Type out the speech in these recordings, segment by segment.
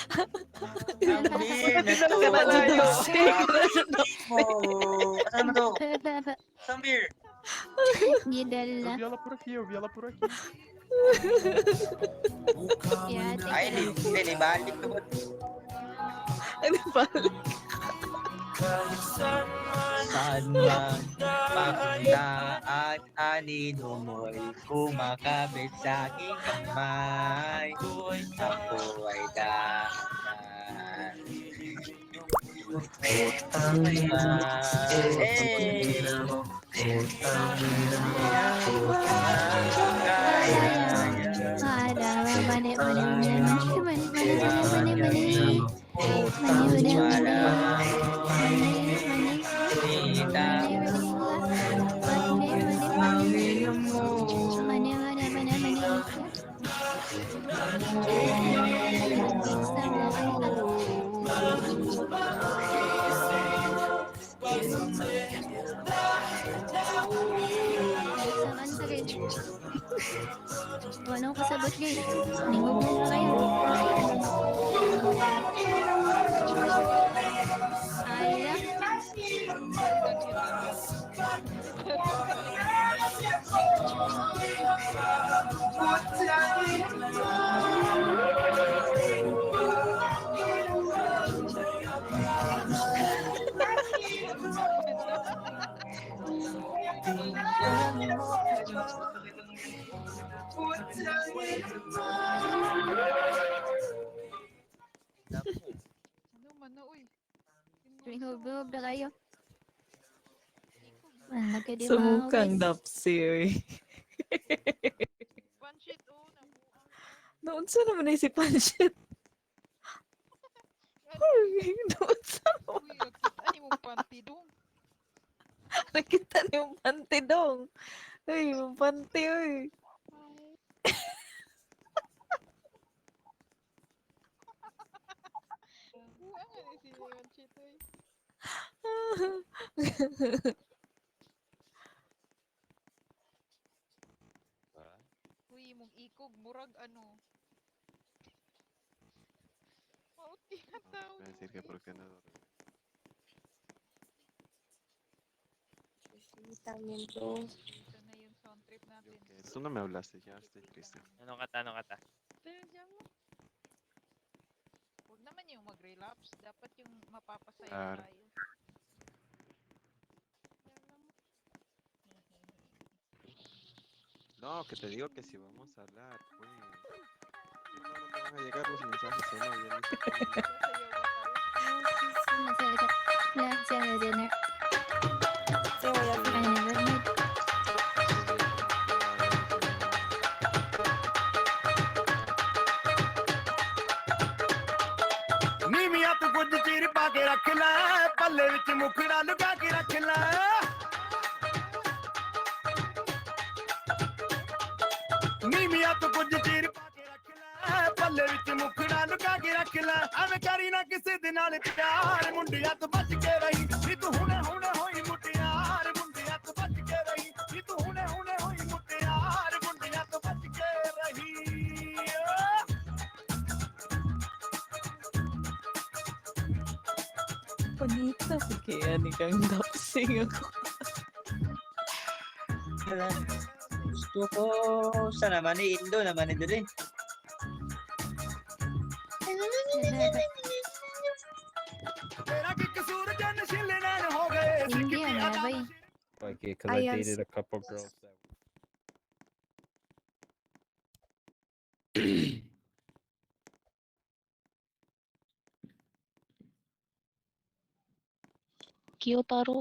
Ambir na to. Asan mo to? Ambir. Gidala. Eu vi ela por aqui. Ya, Ay, hindi, balik ka ba? Ano ba? Saan man papunta at anino mo'y kumakabit sa aking kamay. Ako ay dahan. Mani, mani, mani, mani, mani, mani, mani, Walang kasabot guys. Ningog mo pa kayo. Ala. Ano man na, uy. Hubog na kayo. Malaki di Sumukang dapsi, oy. Panshit, oh. Nabuang. Noon sa naman ay si Panshit. Noon sa Uy, nakita niyo mong panty dong. nakita niyo yung panty dong. Uy, yung panty, oy. Buang nga ni si Panshit, uy. Uy, mong ikog, murag ano. Mauti na tao. Voy a decir que por qué no dormí. También to. Ito na yung sound trip natin. Tú no me hablaste, ya estoy triste. Ano kata, ano kata? Pero diyan mo. Huwag naman yung mag-relapse. Dapat yung mapapasaya Claro. tayo. No, que te digo que si vamos a hablar, pues. Ahora te van a llegar los mensajes, ¿o no? Ya ni sé cómo. Te voy a ਨੀਵੀਆਂ ਤੂੰ ਕੁਝ ਚੀਰ ਪਾ ਕੇ ਰੱਖ ਲੈ ਪੱਲੇ ਵਿੱਚ ਮੁਖੜਾ ਲੁਕਾ ਕੇ ਰੱਖ ਲੈ ਨੀਵੀਆਂ ਤੂੰ ਕੁਝ ਚੀਰ ਪਾ ਕੇ ਰੱਖ ਲੈ ਪੱਲੇ ਵਿੱਚ ਮੁਖੜਾ ਲੁਕਾ ਕੇ ਰੱਖ ਲੈ ਐਵੇਂ ਕਰੀ ਨਾ ਕਿਸੇ ਦੇ ਨਾਲ ਪਿਆਰ ਮੁੰਡਿਆਂ ਤੋਂ ਬਚ ਕੇ ਰਹੀ ਵੀ ਤੂੰ ਹੁਣੇ ਹੁਣੇ ਹੋਈ ਮੁਟਿਆਰ ਮੁੰਡਿਆਂ ਤੋਂ ਬਚ ਕੇ ਰਹੀ ਵੀ ਤੂੰ ਹੁਣੇ ਹੁਣੇ ਹੋਈ ਮੁਟਿਆਰ ਮੁੰਡਿਆਂ ਤੋਂ ਬਚ ਕੇ ਰਹੀ Panita, kaya ni kang dapsing ako. Gusto ko sa naman ni Indo naman ni Dili. तेरा की कसूर जन शिले नैन हो गए Hindi yan, abay. Like, because I Ayan, dated a couple girls that. Kiyotaro.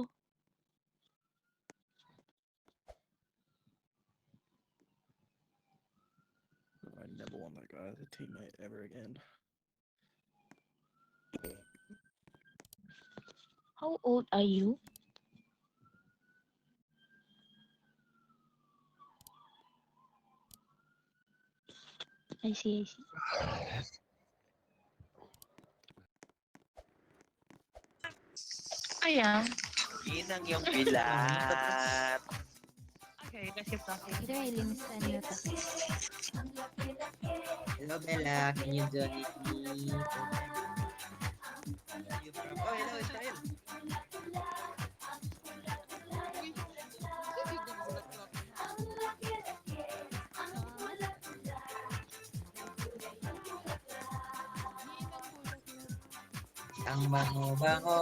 I never want that guy as a teammate ever again. How old are you? I see, I see. Ayan. Yun ang yung pilat. Okay, kasi pa. Ito ay linis na nyo to. Hello, Bella. Can you join me? You from... Oh, hello, Israel. Uy, sige nagulat-lat. Ang bango-bango,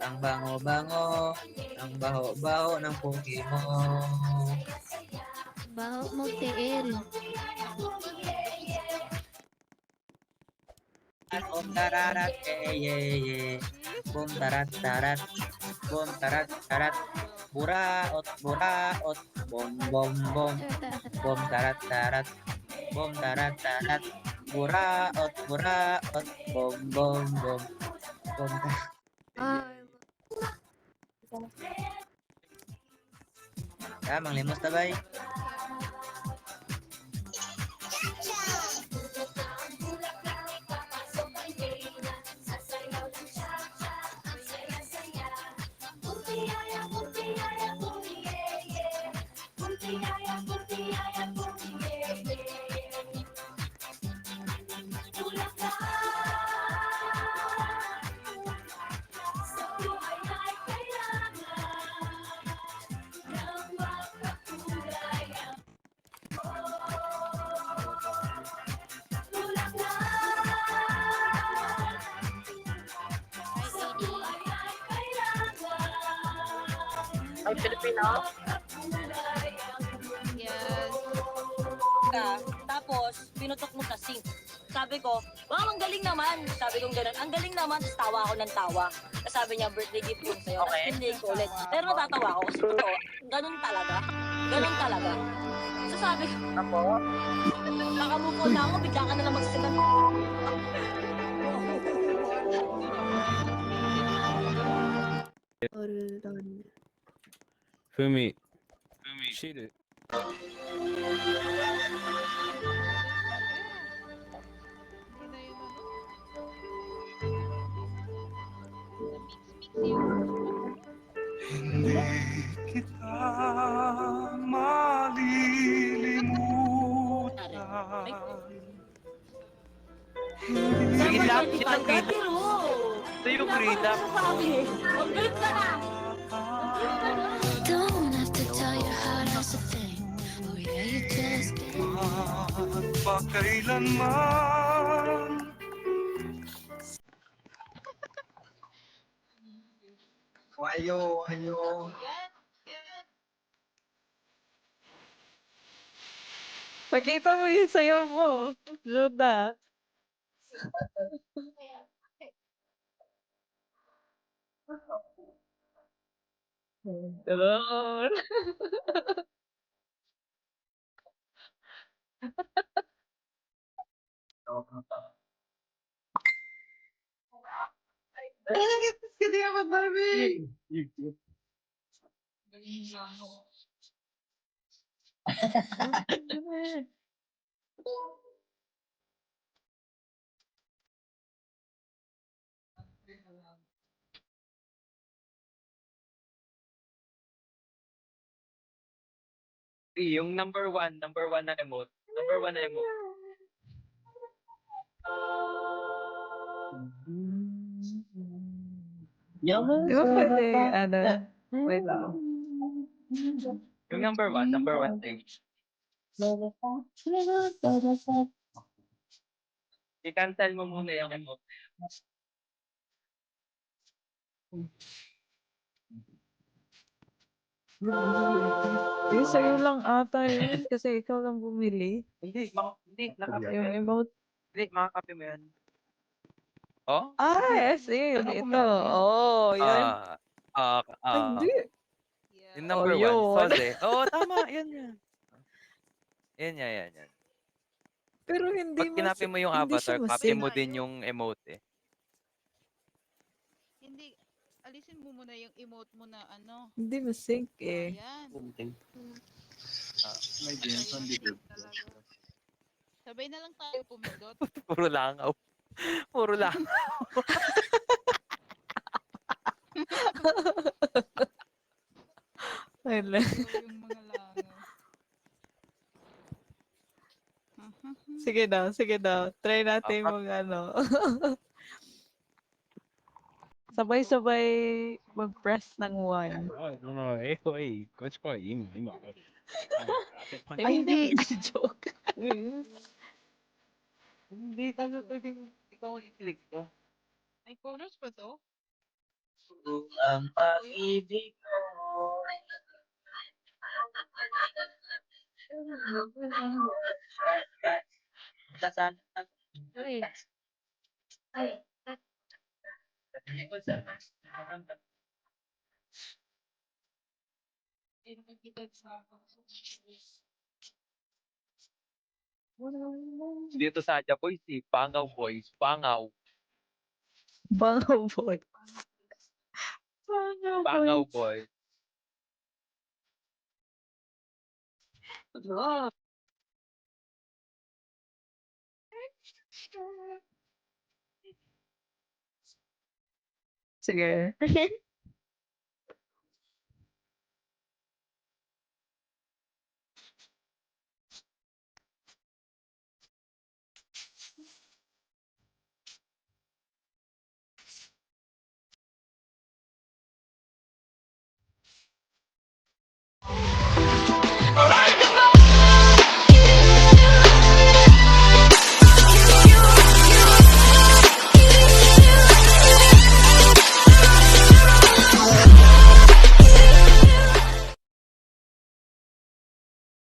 ang bango-bango, ang baho-baho ng pugi mo. Baho mo, TL. Bum tararat, bum tarat tarat, bum tarat tarat, buraot buraot, bum bum bum, bum tarat tarat, bum tarat tarat, buraot buraot, bum bum bum, bum tarat. Mang limos tabay. Ay, Filipino? Yes. ka, tapos pinutok mo sa sink. Sabi ko, wow, ang galing naman. Sabi ko gano'n, ang galing naman. Tapos tawa ako ng tawa. Tapos sabi niya, birthday gift yun sa'yo. Okay. Tapos hindi ko ulit. Pero natatawa ako kasi totoo, ganun talaga. Ganun talaga. So sabi ko, Ako? nakamuko na ako, bigla ka na lang magsisimpan. Fumi. Shiru. Hindi na yun ano. Na-mix-mix yung... Hindi kita malilimutan. Green Lab? Sinong Green Lab? Pero, Ito yung Green Lab. sabi, mag-grip ka na. Don't have to tell your heart has a thing. Oh yeah, you just can't. At pagkailanman Ayo, ayo. Pakita mo yung sayo mo. Juda. Doon. Kasi naman, Barbie. Yung number one na emote. Number one na emote. Di ba pwede, ano, wait lang. Yung number one thing. I-cancel mo muna yung emote. Yung sa'yo lang ata yun, kasi ikaw lang bumili. Hindi, nakapin mo Yung yan. emote. Hindi, makakapin mo yan. Oh? Ah, yes, yun. Ito. Oh, yun. Ay, hindi. Yeah. Yung number Oh, one, yun. Sose. Oo, tama, yan. Yan. Pero hindi Pag kinapin mo yung hindi avatar, siya copy masync. mo din yung emote eh. Hindi, alisin mo muna yung emote mo na ano. Hindi masync eh. Ayan. may Ayun, talaga. Sabay na lang tayo pumindot. Puro langaw. Puro langaw. Wala. Ito yung mga langaw. Sige daw. Try natin Apat. mag ano. Sabay-sabay mag-press ng 1. Ay, hindi. Joke. Hindi talaga pwedeng ikaw ang i-click ko. Ay, chorus ba to? Ang pag-ibig ko. Saan? Dito sa Aja Boys, Pangaw Boys, Pangaw. Bangaw boy. Bangaw boy. Pangaw Boys. Sige.